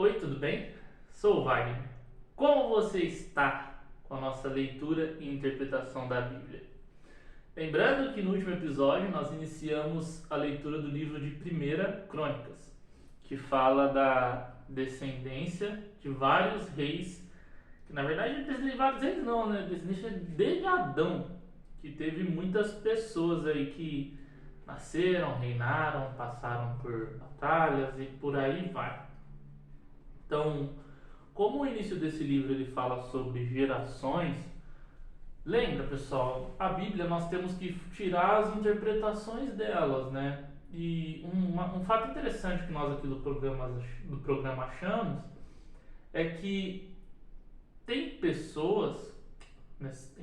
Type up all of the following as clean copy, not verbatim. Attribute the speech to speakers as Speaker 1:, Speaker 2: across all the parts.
Speaker 1: Oi, tudo bem? Sou o Wagner. Como você está com a nossa leitura e interpretação da Bíblia? Lembrando que no último episódio nós iniciamos a leitura do livro de Primeira Crônicas, que fala da descendência de vários reis, que na verdade não é descendência de vários reis não, né? Descendência de Adão, que teve muitas pessoas aí que nasceram, reinaram, passaram por batalhas e por aí vai. Então, como o início desse livro ele fala sobre gerações, lembra, pessoal, a Bíblia nós temos que tirar as interpretações delas, né? E um fato interessante que nós aqui do programa achamos é que tem pessoas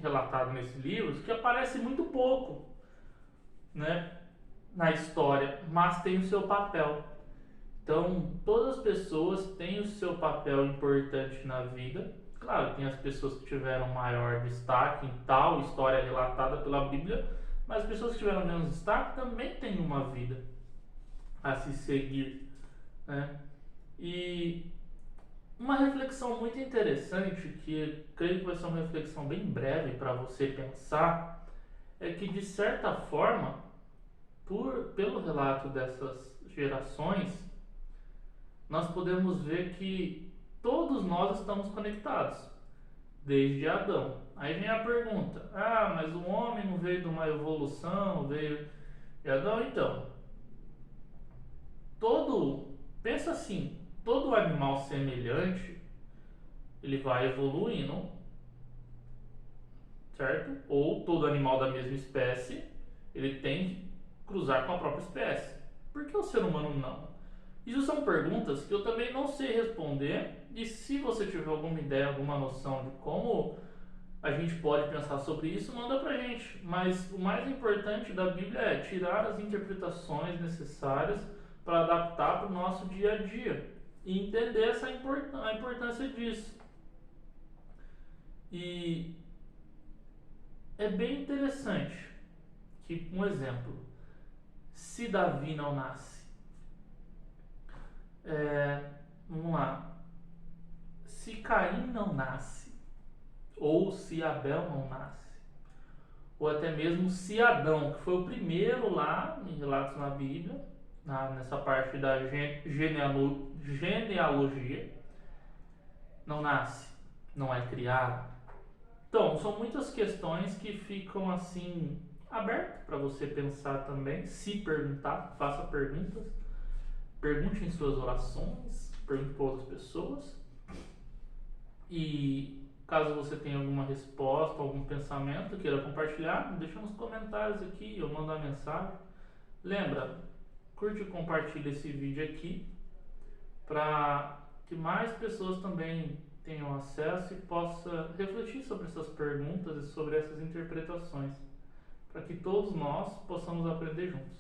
Speaker 1: relatadas nesse livro que aparecem muito pouco, né, na história, mas tem o seu papel. Então, todas as pessoas têm o seu papel importante na vida. Claro, tem as pessoas que tiveram maior destaque em tal história relatada pela Bíblia, mas as pessoas que tiveram menos destaque também têm uma vida a se seguir, né? E uma reflexão muito interessante, que creio que vai ser uma reflexão bem breve para você pensar, é que de certa forma, pelo relato dessas gerações, nós podemos ver que todos nós estamos conectados, desde Adão. Aí vem a pergunta: ah, mas o homem não veio de uma evolução, veio de Adão? Então, pensa assim, todo animal semelhante, ele vai evoluindo, certo? Ou todo animal da mesma espécie, ele tem que cruzar com a própria espécie. Por que o ser humano não? Isso são perguntas que eu também não sei responder, e se você tiver alguma ideia, alguma noção de como a gente pode pensar sobre isso, manda pra gente. Mas o mais importante da Bíblia é tirar as interpretações necessárias para adaptar para o nosso dia a dia e entender a importância disso. E é bem interessante que, um exemplo, se Davi não nasce, vamos lá, se Caim não nasce, ou se Abel não nasce, ou até mesmo se Adão, que foi o primeiro lá em relatos na Bíblia, nessa parte da genealogia, não nasce, não é criado. Então, são muitas questões que ficam assim abertas para você pensar também, se perguntar, faça perguntas, pergunte em suas orações, pergunte para outras pessoas. E caso você tenha alguma resposta, algum pensamento, queira compartilhar, deixa nos comentários aqui, eu mando uma mensagem. Lembra, curte e compartilha esse vídeo aqui para que mais pessoas também tenham acesso e possa refletir sobre essas perguntas e sobre essas interpretações, para que todos nós possamos aprender juntos.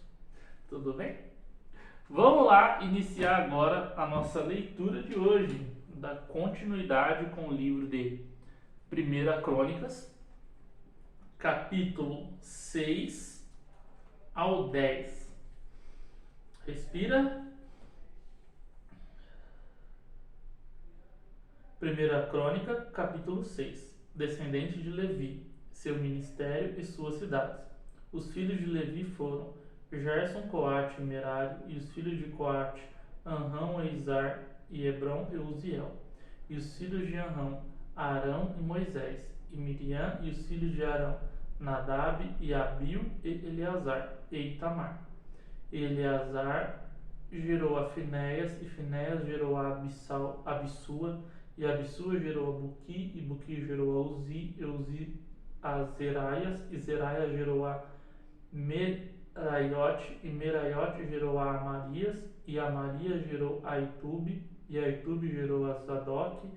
Speaker 1: Tudo bem? Vamos lá iniciar agora a nossa leitura de hoje, da continuidade com o livro de Primeira Crônicas, capítulo 6 ao 10. Respira. Primeira Crônica, capítulo 6. Descendente de Levi, seu ministério e suas cidades. Os filhos de Levi foram Gerson, Coate e Merari, e os filhos de Coate, Anrão, Eizar, e Hebron e Uziel. E os filhos de Anrão, Arão e Moisés, e Miriam, e os filhos de Arão, Nadab e Abiú e Eleazar, e Itamar. E Eleazar gerou a Finéias, e Finéias gerou a Abissua, e Abissua gerou a Buqui, e Buqui gerou a Uzi, e Uzi a Zeraias, e Zeraias gerou a Meraiote, e Meraiote gerou a Amarias, e Amarias gerou a Itube, e a Itube gerou a Zadok,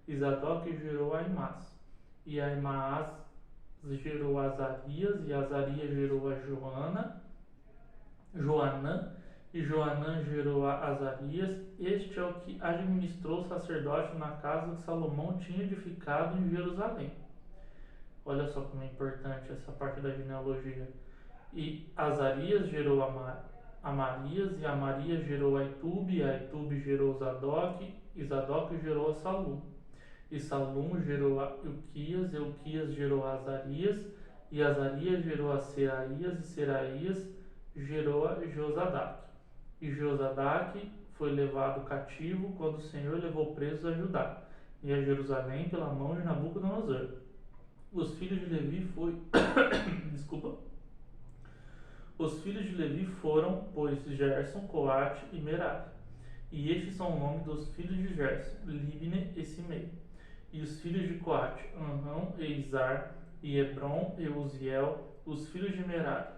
Speaker 1: e Zadok gerou a Imás, e a Imás gerou a Azarias, e Azarias gerou a Joanã, e Joanã gerou a Azarias. Este é o que administrou o sacerdócio na casa que Salomão tinha edificado em Jerusalém. Olha só como é importante essa parte da genealogia. E Azarias gerou a Amarias, e Amarias gerou Aitube, e Aitube gerou Zadok, e Zadok gerou a Salum. E Salum gerou a Ilquias, Ilquias gerou a Azarias, e Azarias gerou a Seraías, e Seraías gerou a Josadaque. E Josadaque foi levado cativo quando o Senhor levou presos a Judá e a Jerusalém pela mão de Nabucodonosor. Os filhos de Levi Desculpa. Os filhos de Levi foram, pois, Gerson, Coate e Merari. E estes são o nome dos filhos de Gerson, Libne e Simei. E os filhos de Coate, Anrão e Izar, e Hebron e Uziel, os filhos de Merari,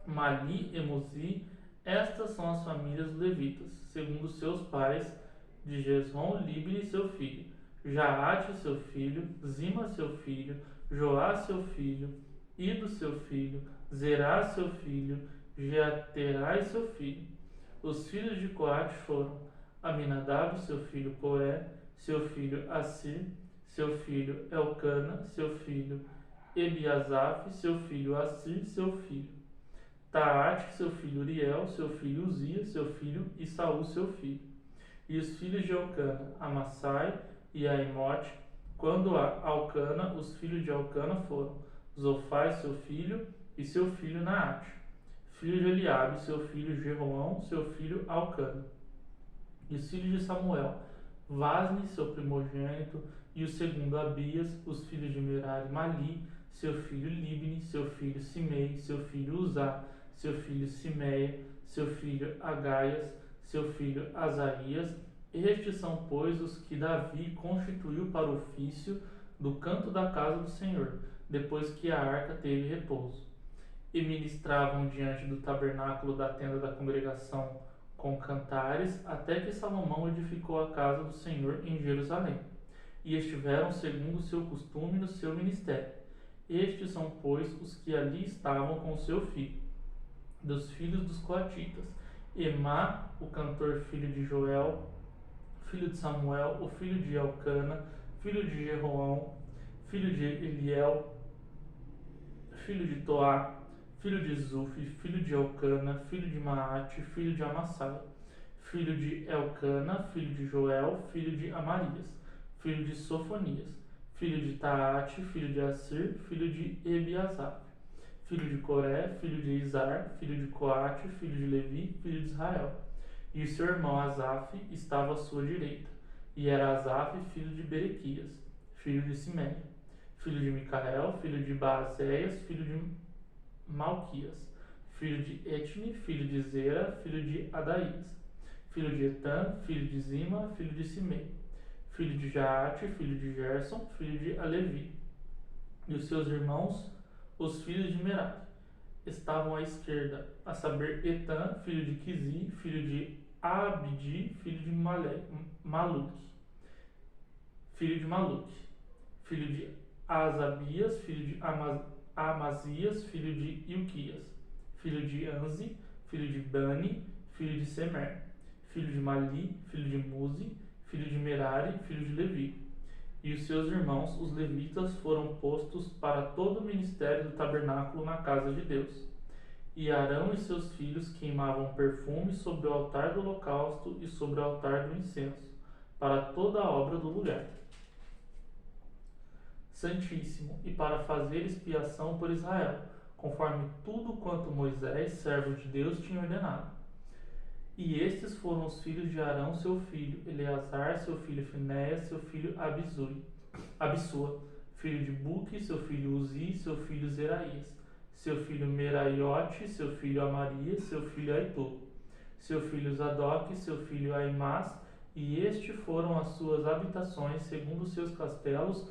Speaker 1: Mali e Muzi. Estas são as famílias dos levitas, segundo seus pais, de Jezron, Libne seu filho, Jaate seu filho, Zima seu filho, Joá seu filho, Ido seu filho, Zerá seu filho, Jeaterai seu filho. Os filhos de Coate foram Aminadab seu filho Coré, seu filho Assir, seu filho Elcana, seu filho Ebiasaf, seu filho Assir, seu filho Taate, seu filho Uriel, seu filho Uzias, seu filho Isaú, seu filho. E os filhos de Elcana, Amassai e Aimote. Quando a Alcana, os filhos de Alcana foram Zofai, seu filho, e seu filho Naate. Filho de Eliabe, seu filho Jeroão, seu filho Alcana. E os filhos de Samuel, Vasne, seu primogênito, e o segundo Abias, os filhos de Merari, Mali, seu filho Libne, seu filho Simei, seu filho Uzá, seu filho Simeia, seu filho Agaias, seu filho Azarias. Estes são, pois, os que Davi constituiu para o ofício do canto da casa do Senhor, depois que a arca teve repouso. E ministravam diante do tabernáculo da tenda da congregação com cantares, até que Salomão edificou a casa do Senhor em Jerusalém. E estiveram segundo o seu costume no seu ministério. Estes são, pois, os que ali estavam com seu filho, dos filhos dos coatitas: Emá, o cantor, filho de Joel, filho de Samuel, o filho de Elcana, filho de Jeroão, filho de Eliel, filho de Toá, filho de Zufi, filho de Elcana, filho de Maate, filho de Amassai, filho de Elcana, filho de Joel, filho de Amarias, filho de Sofonias, filho de Taate, filho de Assir, filho de Ebiasaf, filho de Coré, filho de Izar, filho de Coate, filho de Levi, filho de Israel. E o seu irmão Asaf estava à sua direita, e era Asaf, filho de Berequias, filho de Simei, filho de Micael, filho de Baazéias, filho de Malquias, filho de Etni, filho de Zera, filho de Adaías, filho de Etan, filho de Zima, filho de Simei, filho de Jaate, filho de Gerson, filho de Alevi. E os seus irmãos, os filhos de Merari, estavam à esquerda, a saber, Etan, filho de Quizi, filho de Abdi, filho de Maluque, filho de Asabias, filho de Amazias, filho de Ilquias, filho de Anzi, filho de Bani, filho de Semer, filho de Mali, filho de Muzi, filho de Merari, filho de Levi. E os seus irmãos, os levitas, foram postos para todo o ministério do tabernáculo na casa de Deus. E Arão e seus filhos queimavam perfume sobre o altar do holocausto e sobre o altar do incenso, para toda a obra do lugar santíssimo, e para fazer expiação por Israel, conforme tudo quanto Moisés, servo de Deus, tinha ordenado. E estes foram os filhos de Arão, seu filho, Eleazar, seu filho Finéias, seu filho Abissua, filho de Buque, seu filho Uzi, seu filho Zeraías, seu filho Meraiote, seu filho Amarias, seu filho Aitub, seu filho Zadok, seu filho Aimás, e estes foram as suas habitações, segundo os seus castelos,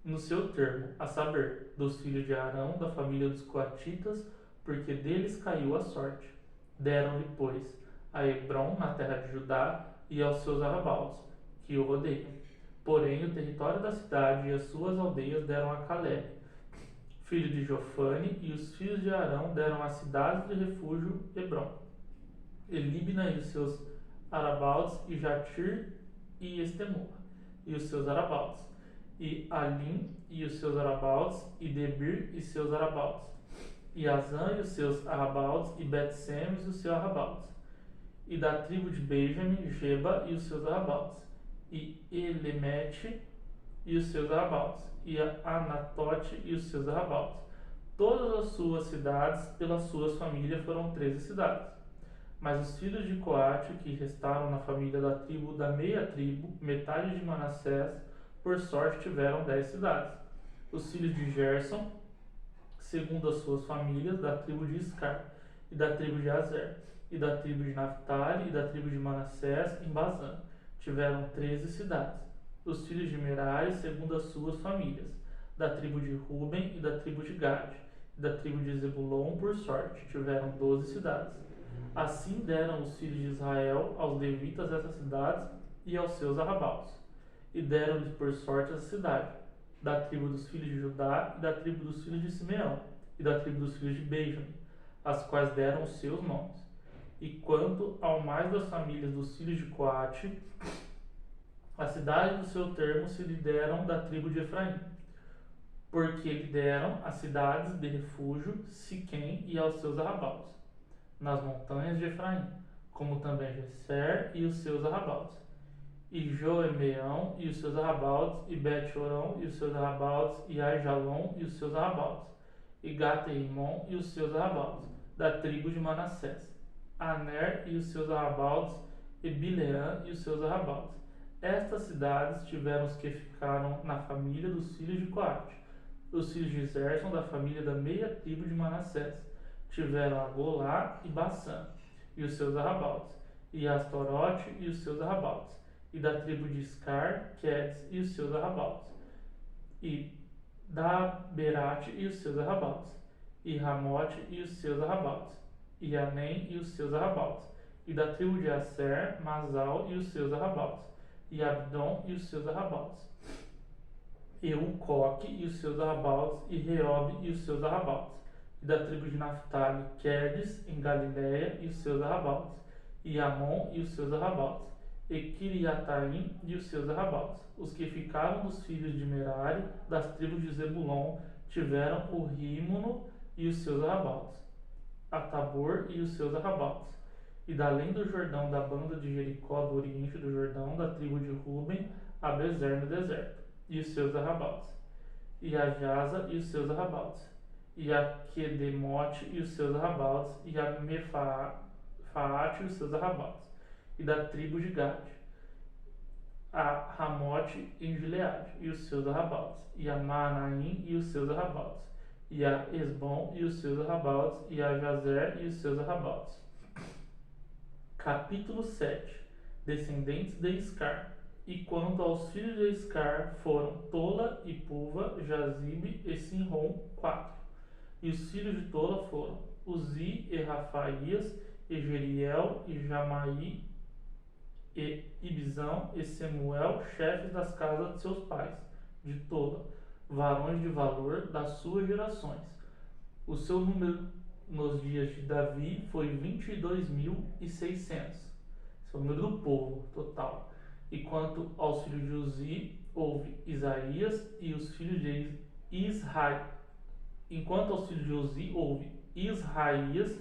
Speaker 1: no seu termo, a saber, dos filhos de Arão, da família dos coatitas, porque deles caiu a sorte. Deram-lhe, pois, a Hebron, na terra de Judá, e aos seus arrabaldes, que o rodeiam. Porém, o território da cidade e as suas aldeias deram a Caleb, filho de Jofane, e os filhos de Arão deram a cidade de refúgio Hebron, e Libna e os seus arrabaldes, e Jatir e Estemoa e os seus arrabaldes, e Alim e os seus arrabaldes, e Debir e seus arrabaldes, e Azan e os seus arrabaldes, e Bet-Semes e os seus arrabaldes. E da tribo de Benjamim, Geba e os seus arrabaldes, e Elemete e os seus arrabaldes, e Anatote e os seus arrabaldes. Todas as suas cidades, pelas suas famílias, foram 13 cidades. Mas os filhos de Coate, que restaram na família da meia tribo, metade de Manassés, por sorte tiveram 10 cidades. Os filhos de Gerson, segundo as suas famílias, da tribo de Iscar, e da tribo de Azer, e da tribo de Naphtali, e da tribo de Manassés, em Bazã, tiveram 13 cidades. Os filhos de Merari, segundo as suas famílias, da tribo de Ruben e da tribo de Gade, e da tribo de Zebulon, por sorte, tiveram 12 cidades. Assim deram os filhos de Israel aos levitas essas cidades e aos seus arrabaldes, e deram-lhes por sorte essa cidade, da tribo dos filhos de Judá, e da tribo dos filhos de Simeão, e da tribo dos filhos de Benjamim, as quais deram os seus nomes. E quanto ao mais das famílias dos filhos de Coate, a cidade do seu termo se lhe deram da tribo de Efraim, porque lhe deram as cidades de refúgio, Siquém e aos seus arrabaldes, nas montanhas de Efraim, como também Geser e os seus arrabaldes, e Joemeão e os seus arrabaldes, e Bet-Orão e os seus arrabaldes, e Aijalon e os seus arrabaldes, e Gaterimon e os seus arrabaldes, da tribo de Manassés, Aner e os seus arrabaldes, e Bileã e os seus arrabaldes. Estas cidades tiveram os que ficaram na família dos filhos de Coate. Os filhos de Zerson, da família da meia tribo de Manassés, tiveram Agolá e Bassã, e os seus arrabaldes, e Astorote e os seus arrabaldes, e da tribo de Iscar, Quedes e os seus arrabaldes, e Daberate e os seus arrabaldes, e Ramote e os seus arrabaldes, e Anem e os seus arrabaldes, e da tribo de Aser, Masal e os seus arrabaldes, e Abdon e os seus arrabaldes, e Ucoque e os seus arrabaldes, e Reob e os seus arrabaldes, e da tribo de Naphtali, Quedes, em Galiléia, e os seus arrabaldes, e Amon e os seus arrabaldes, e Kiriataim e os seus arrabaldes. Os que ficaram dos filhos de Merari, das tribos de Zebulon, tiveram o Rímono e os seus arrabaldes, a Tabor e os seus arrabaldes, e da além do Jordão, da banda de Jericó, do oriente do Jordão, da tribo de Ruben, a Bezer no deserto, e os seus arrabaldes, e a Jaza e os seus arrabaldes, e a Quedemote e os seus arrabaldes, e a Mefaate e os seus arrabaldes, e da tribo de Gade, a Ramote em Gileade e os seus arrabaldes, e a Maanaim e os seus arrabaldes, e a Esbom e os seus arrabaldes, e a Jazer e os seus arrabaldes. Capítulo 7. Descendentes de Iscar. E quanto aos filhos de Iscar, foram Tola e Puva, Jazibe e Sinrom, 4. E os filhos de Tola foram Uzi e Rafaías, e Jeriel e Jamaí, e Ibizão e Semuel, chefes das casas de seus pais, de Tola, varões de valor das suas gerações. O seu número nos dias de Davi foi 22.600. Esse é o número do povo total. E quanto aos filhos de Uzi, houve Isaías e os filhos de Israel. Enquanto aos filhos de Uzi, houve Israías,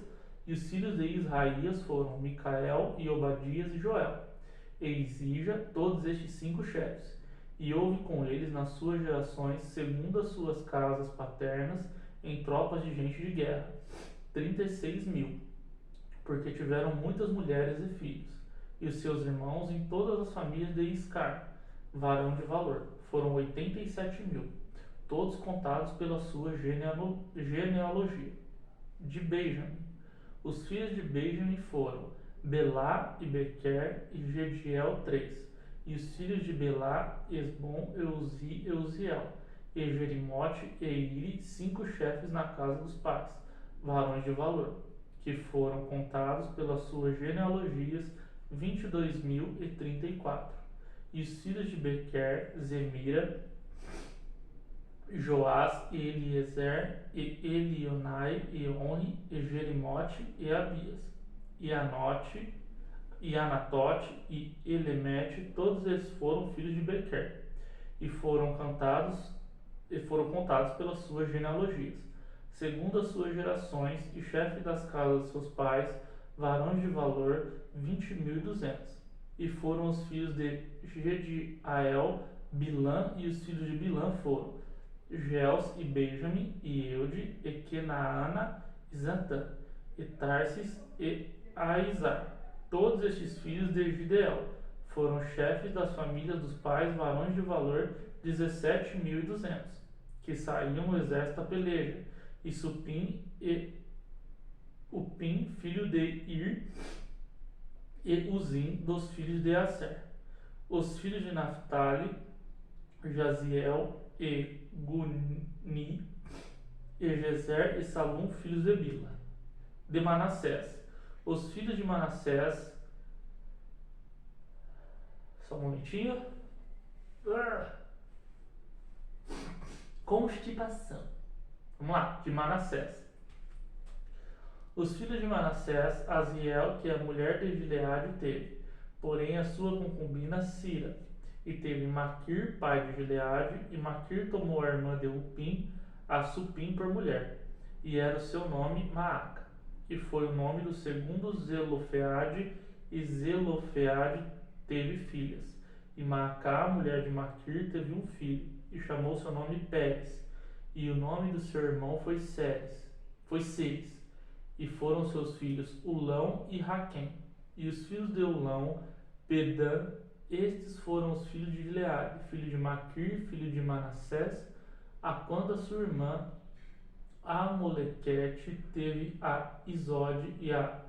Speaker 1: e os filhos de Israías foram Micael e Obadias e Joel, e Izija, todos estes 5 chefes. E houve com eles nas suas gerações, segundo as suas casas paternas, em tropas de gente de guerra, 36.000, porque tiveram muitas mulheres e filhos. E os seus irmãos em todas as famílias de Iscar, varão de valor, foram 87.000, todos contados pela sua genealogia. De Benjamim, os filhos de Benjamim foram Belá e Bequer e Gediel, 3. E os filhos de Belá, Esbom, Euzi e Uziel, e Jerimote e Iri, 5 chefes na casa dos pais, varões de valor, que foram contados pelas suas genealogias, 22.034. E os filhos de Bequer, Zemira, Joás e Eliezer, e Elionai, e Oni, e Jerimote, e Abias, e Anote, e Anatote, e Elemete, todos eles foram filhos de Bequer, e foram contados pelas suas genealogias, segundo as suas gerações, e chefe das casas de seus pais, varões de valor, 20.200. E foram os filhos de Gediael, Bilã, e os filhos de Bilã foram Gels e Benjamim, e Eude, e Kenaana, e Zantã, e Tarsis, e Aizar. Todos estes filhos de Gideel foram chefes das famílias dos pais, varões de valor, 17.200, que saíam no exército a peleja, e Supim e Upim, filho de Ir, e Uzim, dos filhos de Aser. Os filhos de Naphtali, Jaziel e Guni, e Jezer e Salum, filhos de Bila. De Manassés. Os filhos de Manassés. Só um momentinho. Constipação. Vamos lá, de Manassés. Os filhos de Manassés, Aziel, que a mulher de Gileade teve, porém a sua concubina Sira, e teve Maquir, pai de Gileade, e Maquir tomou a irmã de Upim, a Supim, por mulher, e era o seu nome Maaca, e foi o nome do segundo Zelofeade, e Zelofeade teve filhas, e Maacá, mulher de Maquir, teve um filho, e chamou seu nome Pérez, e o nome do seu irmão foi Seres, e foram seus filhos Ulão e Raquém, e os filhos de Ulão, Pedã. Estes foram os filhos de Gileade, filho de Maquir, filho de Manassés, a quando a sua irmã Amolequete teve a Isode e a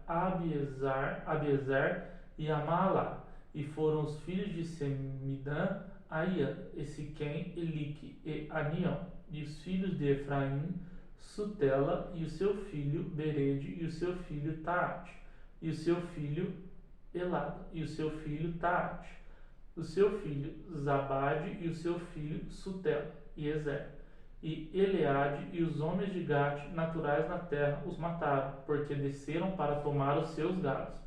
Speaker 1: Abiezer e a Maalá, e foram os filhos de Semidã, Aian, e Siquém, Elique e Anião, e os filhos de Efraim, Sutela, e o seu filho Berede, e o seu filho Taate, e o seu filho Elada, e o seu filho Taate, o seu filho Zabade, e o seu filho Sutela, e Ezer, e Eleade, e os homens de Gate, naturais na terra, os mataram, porque desceram para tomar os seus gados.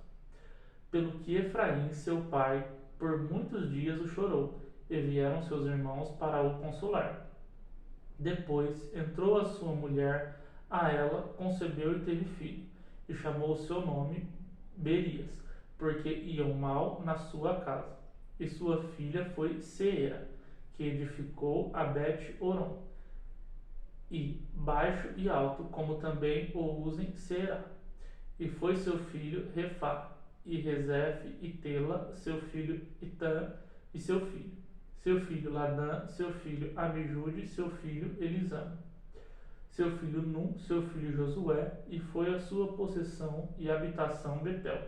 Speaker 1: Pelo que Efraim, seu pai, por muitos dias o chorou, e vieram seus irmãos para o consolar. Depois entrou a sua mulher, a ela concebeu e teve filho, e chamou o seu nome Berias, porque iam mal na sua casa. E sua filha foi Seera, que edificou a Bet-Oron, e baixo e alto, como também o usem Seera. E foi seu filho Refá, e Rezefe, e Tela, seu filho Itã, e seu filho Ladã, seu filho Amijude, seu filho Elisama, seu filho Num, seu filho Josué, e foi a sua possessão e habitação Betel,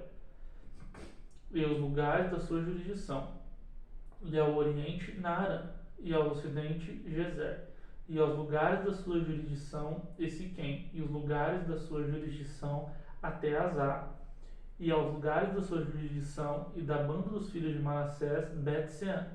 Speaker 1: e os lugares da sua jurisdição, e ao oriente Naarã, e ao ocidente Gezer, e aos lugares da sua jurisdição Siquém, e os lugares da sua jurisdição até Azá, e aos lugares da sua jurisdição e da banda dos filhos de Manassés Bet-Sean,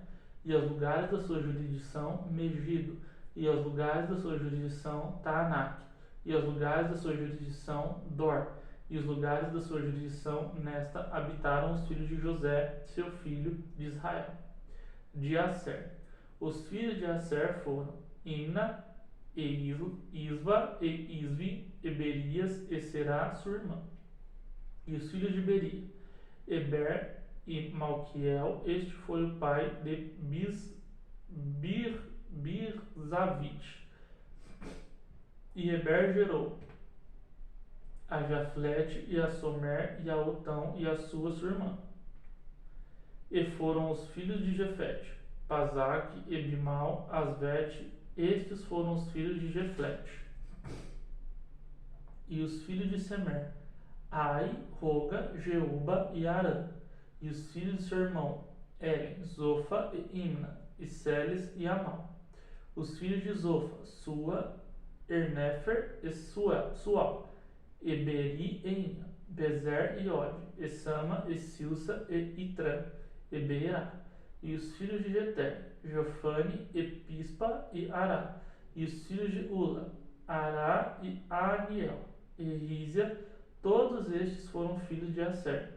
Speaker 1: e aos lugares da sua jurisdição Megido, e aos lugares da sua jurisdição Taanac, e aos lugares da sua jurisdição Dor, e os lugares da sua jurisdição nesta habitaram os filhos de José, seu filho de Israel. De Aser. Os filhos de Aser foram Imna, e Isva, e Isvi, e Berias, e Será, sua irmã. E os filhos de Beria, Eber e Malquiel. Este foi o pai de Birzavite. E Eber gerou a Jaflete, e a Somer, e a Otão, e a sua irmã. E foram os filhos de Jefete, Pazaque, e Bimal, Asvete. Estes foram os filhos de Jeflete. E os filhos de Semer, Ai, Roga, Jeuba e Arã. E os filhos de seu irmão, Eren, Zofa e Imna, e Celes e Amal. Os filhos de Zofa, Sua, Ernefer e Sual, e Beri e Ina, Bezer e Ode, e Sama e Silsa e Itran, e Beerá. E os filhos de Jeter, Jofane e Pispa e Ará. E os filhos de Ula, Ará e Aniel, e Rízia. Todos estes foram filhos de Aser,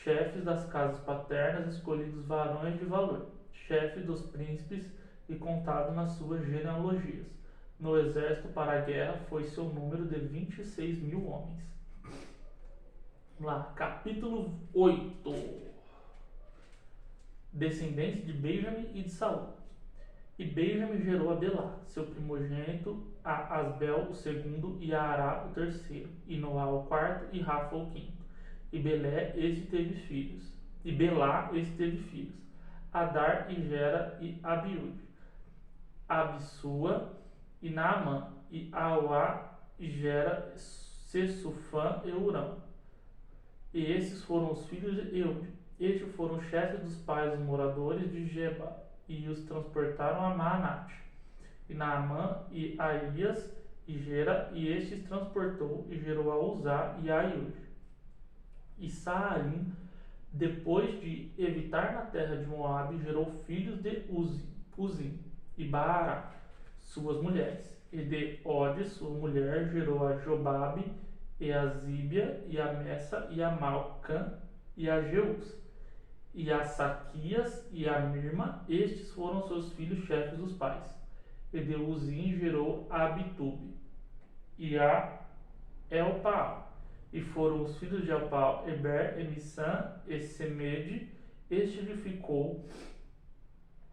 Speaker 1: chefes das casas paternas, escolhidos varões de valor, chefe dos príncipes e contado nas suas genealogias. no exército para a guerra foi seu número de 26.000 homens. Vamos lá, capítulo 8. Descendentes de Benjamim e de Saul. E Benjamim gerou a Belá, seu primogênito, a Asbel, o segundo, e a Ará, o terceiro, e Noá, o quarto, e Rafa, o quinto. E Belá, este teve filhos. Adar, e Gera, e Abiúde. Abissua, e Naamã, e Auá, e Gera, Sessufã e Urão. E esses foram os filhos de Eude. Estes foram os chefes dos pais dos moradores de Geba, e os transportaram a Maanate. E Naamã, e Aías, e Gera, e estes transportou, e gerou a Uzá e a Aiude. E Saarim, depois de evitar na terra de Moabe, gerou filhos de Uzim e Baará, suas mulheres. E de Ode, sua mulher, gerou a Jobabe, e a Zíbia, e a Messa, e a Malcã, e a Jeus. E a Saquias e a Mirma, estes foram seus filhos chefes dos pais. E de Uzim gerou a Abitube e a Elpaal. E foram os filhos de Elpaal, Eber, Emissã e Semede. Este edificou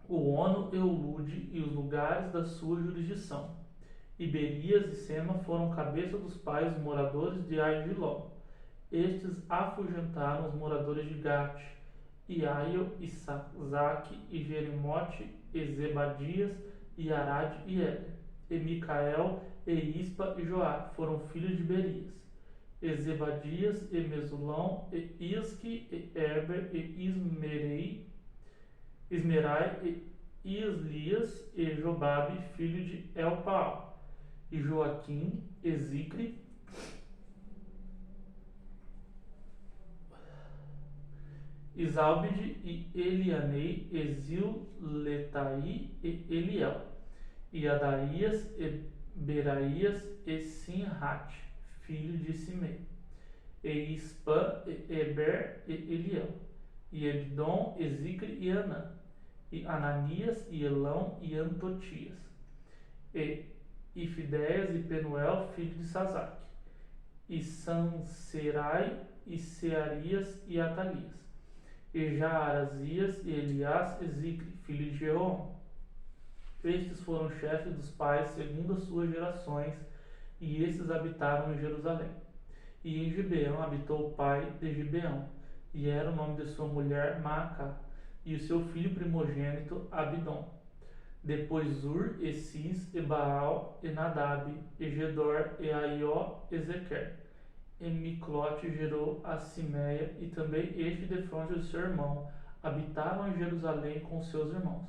Speaker 1: o Ono e o Lude e os lugares da sua jurisdição. E Berias e Sema foram cabeça dos pais dos moradores de Aigilom. Estes afugentaram os moradores de Gate, e Aio, e Sazaque, e Jerimote, e Zebadias, e Arad, e Éder. E Micael, e Ispa, e Joá foram filhos de Berias. E Zebadias, e Mesulão, e Isque, e Eber, e Ismerai, e Islias, e Jobabe, filho de Elpaal. E Joaquim, e Zicre, Isálbide, e Elianei, e Zilletai, e Eliel, e Adaías, e Beraías, e Sinhat, filho de Simei, e Ispã, e Eber, e Eliel, e Ebdom, e Zicre, e Anã, e Ananias, e Elão, e Antotias, e Ifideias, e Penuel, filho de Sazaque, e Sanserai, e Searias, e Atalias, e Jaarazias, e Elias, e Zicre, filho de Jeroão. Estes foram chefes dos pais segundo as suas gerações, e estes habitaram em Jerusalém. E em Gibeão habitou o pai de Gibeão, e era o nome de sua mulher Maacá, e o seu filho primogênito Abidom. Depois Zur, e Cis, e Baal, e Nadab, e Gedor, e Aió, e Zequer. E Miclote gerou a Simeia, e também este defronte de seu irmão, habitaram em Jerusalém com seus irmãos.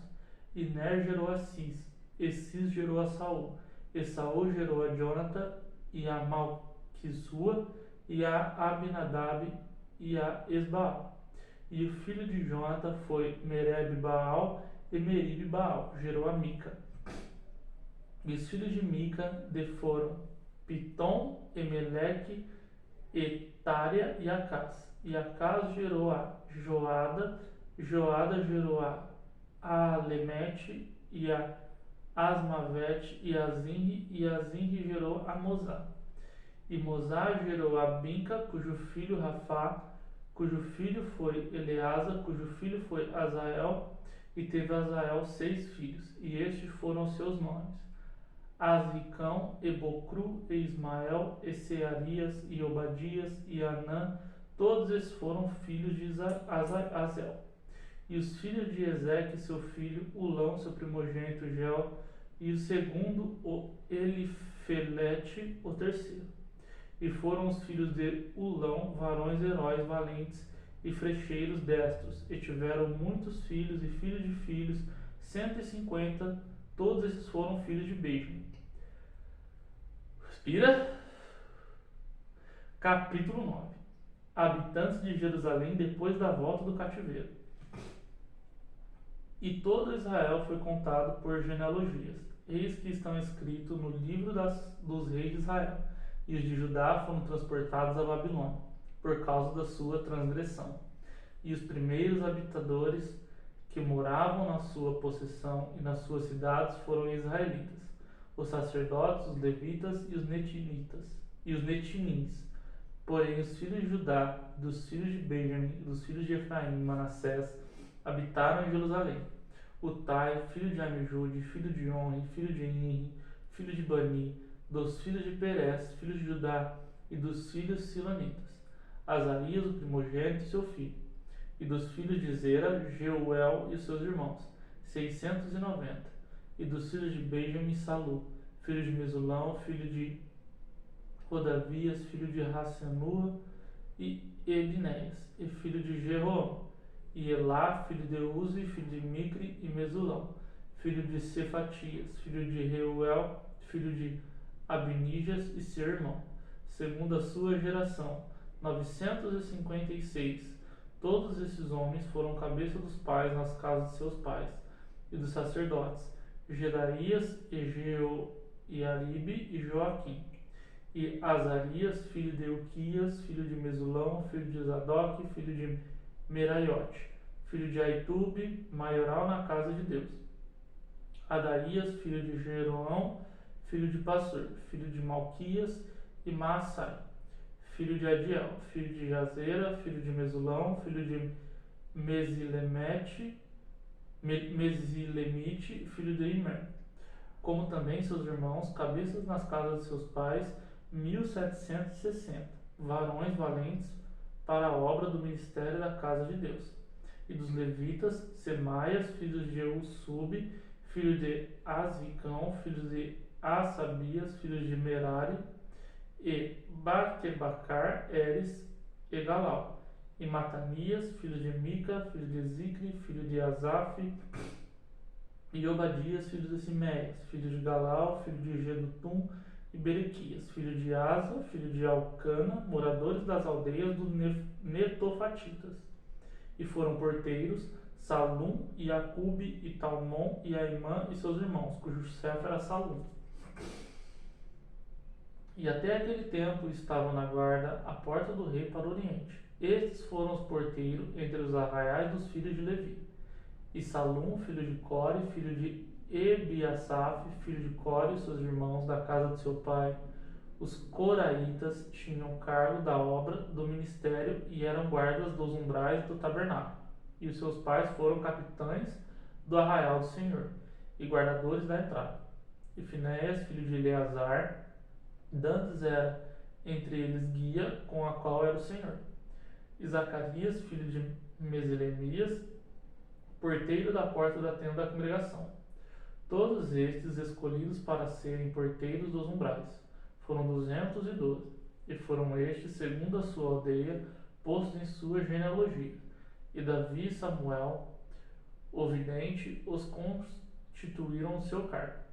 Speaker 1: E Ner gerou a Cis, e Cis gerou a Saul, e Saul gerou a Jonatã, e a Malquisua, e a Abinadab, e a Esbaal. E o filho de Jonatã foi Mereb Baal, e Merib Baal, gerou a Mica. E os filhos de Mica foram Pitom, Emeleque, Etária e Acás. E Acás gerou a Joada, Joada gerou a Alemete, e a Asmavete, e a Zinri gerou a Mozá. E Mozá gerou a Binca, cujo filho Rafá, cujo filho foi Eleasa, cujo filho foi Azael, e teve Azael 6 filhos, e estes foram seus nomes: Azricão, e Bocru, e Ismael, e Searias, e Obadias, e Anã. Todos esses foram filhos de Azel. E os filhos de Ezeque, seu filho, Ulão, seu primogênito, Gel, e o segundo, o Elifelete, o terceiro. E foram os filhos de Ulão, varões heróis valentes e frecheiros destros, e tiveram muitos filhos e filhos de filhos, 150, todos esses foram filhos de Benjamim. Respira. Capítulo 9. Habitantes de Jerusalém depois da volta do cativeiro. E todo Israel foi contado por genealogias. Eis que estão escritos no livro dos reis de Israel. E os de Judá foram transportados à Babilônia, por causa da sua transgressão. E os primeiros habitadores que moravam na sua possessão e nas suas cidades foram israelitas. os sacerdotes, os levitas e os netinins. Porém, os filhos de Judá, dos filhos de Benjamim, dos filhos de Efraim e Manassés, habitaram em Jerusalém. Utai, filho de Amijude, filho de Onri, filho de Enri, filho de Bani, dos filhos de Perez, filho de Judá, e dos filhos silanitas. Azarias, o primogênito, e seu filho. E dos filhos de Zera, Jeuel e seus irmãos, 690. E dos filhos de Benjamim, Salu, filho de Mesulão, filho de Rodavias, filho de Rassenua, e Ebinéias, e filho de Jeroão, e Elá, filho de Uzi, filho de Micre e Mesulão, filho de Cefatias, filho de Reuel, filho de Abinijas e seu irmão, segundo a sua geração, 956. Todos esses homens foram cabeça dos pais nas casas de seus pais, e dos sacerdotes, Jedaías, Egeu, e Aribe e Joaquim. E Azarias, filho de Uquias, filho de Mesulão, filho de Zadok, filho de Meraiote, filho de Aitube, maioral na casa de Deus. Adaías, filho de Jeroão, filho de Passur, filho de Malquias e Maassai, filho de Adiel, filho de Jazera, filho de Mesulão, filho de Mesilemite, filho de Imer, como também seus irmãos, cabeças nas casas de seus pais, 1760, varões valentes para a obra do ministério da casa de Deus. E dos levitas, Semaias, filho de Eusube, filho de Azricão, filho de Asabias, filho de Merari, e Baquebacar, Eres e Galau. E Matanias, filho de Mica, filho de Zicre, filho de Asaf, e Obadias, filho de Siméias, filho de Galau, filho de Gedutum, e Berequias, filho de Asa, filho de Alcana, moradores das aldeias dos Netofatitas. E foram porteiros Salum, e Acube, e Talmon, e Aimã e seus irmãos, cujo chefe era Salum. E até aquele tempo estavam na guarda à porta do rei para o oriente. Estes foram os porteiros entre os arraiais dos filhos de Levi. E Salum, filho de Core, filho de Ebiasaf, filho de Core e seus irmãos da casa de seu pai, os coraitas, tinham cargo da obra do ministério e eram guardas dos umbrais do tabernáculo. E os seus pais foram capitães do arraial do Senhor e guardadores da entrada. E Finéias, filho de Eleazar, dantes era entre eles guia com a qual era o Senhor. E Zacarias, filho de Meselemias, porteiro da porta da tenda da congregação. Todos estes escolhidos para serem porteiros dos umbrais. Foram 212, e foram estes, segundo a sua aldeia, postos em sua genealogia. E Davi e Samuel, o vidente, os constituíram o seu cargo.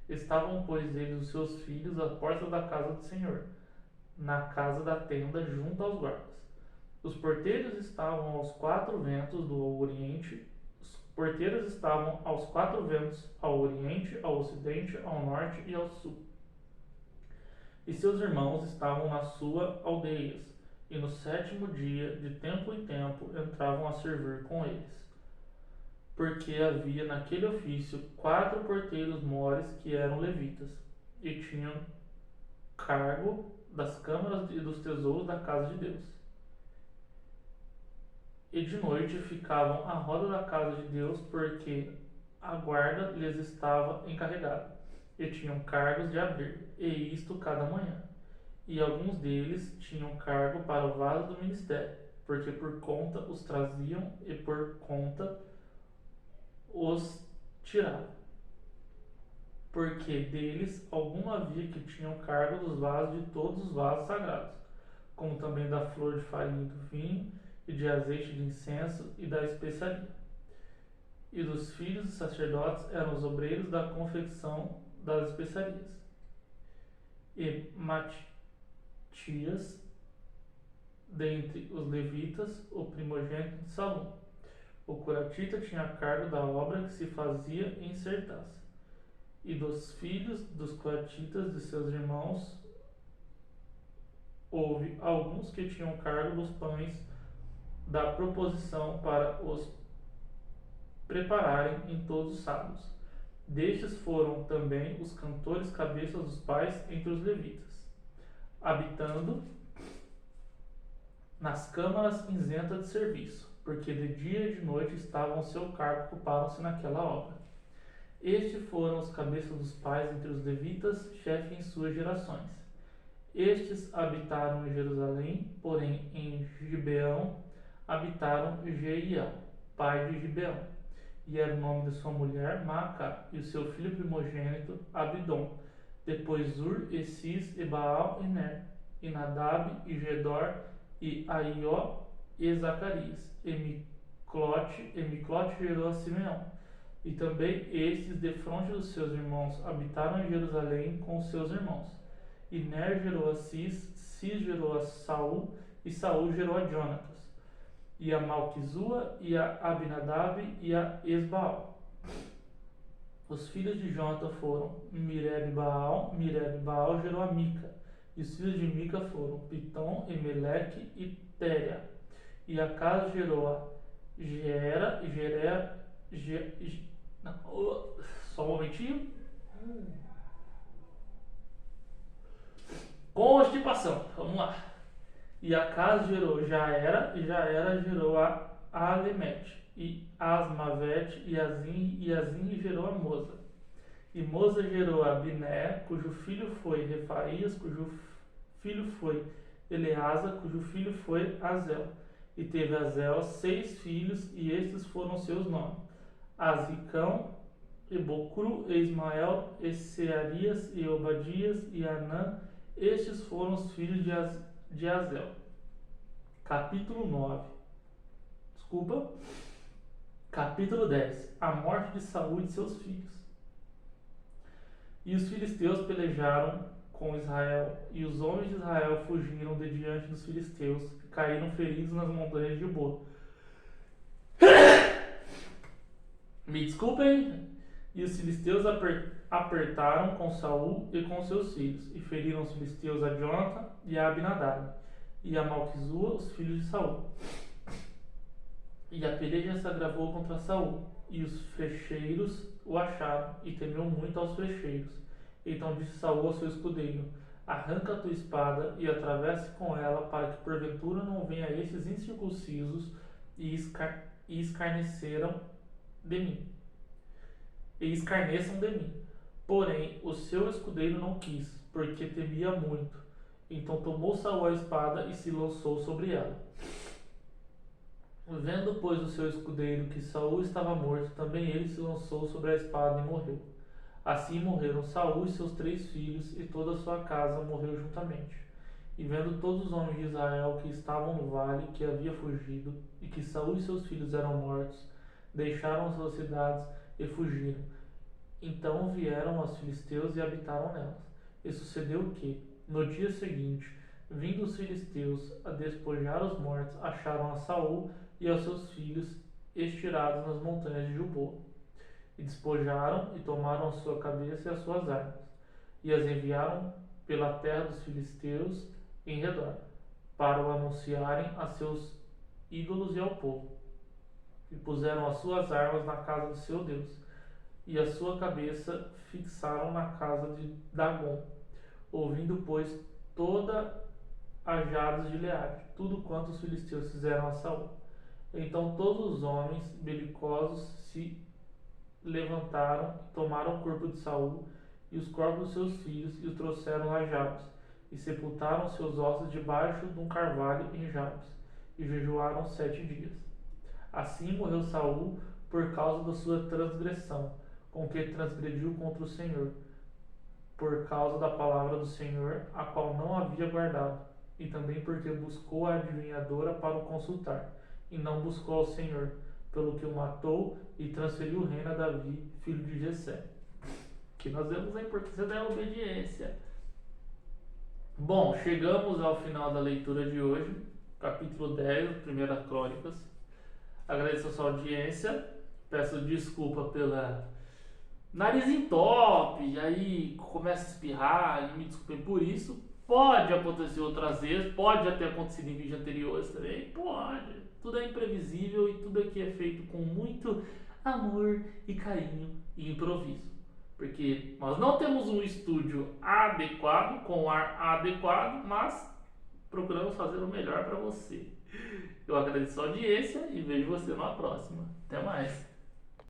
Speaker 1: Estavam, pois, eles, os seus filhos, à porta da casa do Senhor, na casa da tenda, junto aos guardas. Os porteiros estavam aos quatro ventos do oriente. Os porteiros estavam aos quatro ventos, ao oriente, ao ocidente, ao norte e ao sul. E seus irmãos estavam nas suas aldeias, e no sétimo dia, de tempo em tempo, entravam a servir com eles. Porque havia naquele ofício 4 porteiros mores que eram levitas, e tinham cargo das câmaras e dos tesouros da casa de Deus. E de noite ficavam à roda da casa de Deus, porque a guarda lhes estava encarregada, e tinham cargos de abrir, e isto cada manhã. E alguns deles tinham cargo para o vaso do ministério, porque por conta os traziam e por conta os tiravam. Porque deles algum havia que tinham cargo dos vasos de todos os vasos sagrados, como também da flor de farinha e do vinho, e de azeite de incenso e da especiaria. E dos filhos dos sacerdotes eram os obreiros da confecção das especiarias. E Matias, dentre os levitas, o primogênito de Salom. O coratita tinha cargo da obra que se fazia em Sertás. E dos filhos dos coratitas de seus irmãos, houve alguns que tinham cargo dos pães da proposição para os prepararem em todos os sábados. Destes foram também os cantores cabeças dos pais entre os levitas, habitando nas câmaras isentas de serviço, porque de dia e de noite estavam ao seu cargo, ocuparam-se naquela obra. Estes foram os cabeças dos pais entre os levitas, chefe em suas gerações. Estes habitaram em Jerusalém, porém em Gibeão habitaram Jeiel, pai de Gibeão, e era o nome de sua mulher Maacá, e o seu filho primogênito Abidom, depois Zur, e Cis, e Baal, e Ner, e Nadab, e Gedor, e Aió, e Zacarias, e Miclote gerou a Simeão. E também estes, defronte dos seus irmãos, habitaram em Jerusalém com os seus irmãos. E Ner gerou a Cis, Cis gerou a Saul, e Saul gerou a Jonatas, e a Malquizua, e a Abinadab, e a Esbaal. Os filhos de Jonatas foram Mireb-Baal gerou a Mica, e os filhos de Mica foram Pitom, Emeleque e Téria. E Acaz gerou a só um momentinho. Constipação, vamos lá. E Acaz gerou Jaera, e Jaera gerou a Alemete, e Asmavete, e Azim gerou a Moza. E Moza gerou a Biné, cujo filho foi Refaías, cujo filho foi Eleasa, cujo filho foi Azel. E teve Azel 6 filhos, e estes foram seus nomes: Azicão, e Bocru, e Ismael, e Searias, e Obadias, e Anã. Estes foram os filhos de Azel. Capítulo 9. Capítulo 10. A morte de Saul e de seus filhos. E os filisteus pelejaram com Israel, e os homens de Israel fugiram de diante dos filisteus, e caíram feridos nas montanhas de Boa. Me desculpem. E os filisteus apertaram com Saul e com seus filhos, e feriram os filisteus a Jonathan e a Abinadab, e a Malquizua, os filhos de Saul. E a peleja se agravou contra Saul, e os flecheiros o acharam, e temeu muito aos flecheiros. Então disse Saul ao seu escudeiro: arranca a tua espada e atravesse com ela, para que porventura não venha estes incircuncisos e escarneçam de mim. Porém, o seu escudeiro não quis, porque temia muito. Então tomou Saul a espada e se lançou sobre ela. Vendo, pois, o seu escudeiro que Saul estava morto, também ele se lançou sobre a espada e morreu. Assim morreram Saul e seus 3 filhos, e toda a sua casa morreu juntamente. E vendo todos os homens de Israel que estavam no vale, que havia fugido, e que Saul e seus filhos eram mortos, deixaram as suas cidades e fugiram. Então vieram aos filisteus e habitaram nelas. E sucedeu que, no dia seguinte, vindo os filisteus a despojar os mortos, acharam a Saul e aos seus filhos estirados nas montanhas de Gilboa. E despojaram e tomaram a sua cabeça e as suas armas, e as enviaram pela terra dos filisteus em redor, para o anunciarem a seus ídolos e ao povo. E puseram as suas armas na casa do seu Deus, e a sua cabeça fixaram na casa de Dagon, ouvindo, pois, toda a Jabes de Gileade, tudo quanto os filisteus fizeram a Saul. Então todos os homens belicosos se levantaram, tomaram o corpo de Saul e os corpos dos seus filhos, e os trouxeram a Jabes, e sepultaram seus ossos debaixo de um carvalho em Jabes, e jejuaram 7 dias. Assim morreu Saul por causa da sua transgressão, com que transgrediu contra o Senhor, por causa da palavra do Senhor, a qual não havia guardado, e também porque buscou a adivinhadora para o consultar, e não buscou ao Senhor, pelo que o matou e transferiu o reino a Davi, filho de Jessé. Que nós vemos a importância da obediência. Bom, chegamos ao final da leitura de hoje, capítulo 10, 1 Crônicas. Agradeço a sua audiência, peço desculpa pela nariz entope, aí começa a espirrar, e me desculpem por isso. Pode acontecer outras vezes, pode até acontecer em vídeos anteriores também, pode. Tudo é imprevisível e tudo aqui é feito com muito amor e carinho e improviso. porque nós não temos um estúdio adequado, com ar adequado, mas procuramos fazer o melhor para você. Eu agradeço a audiência e vejo você numa próxima. Até mais.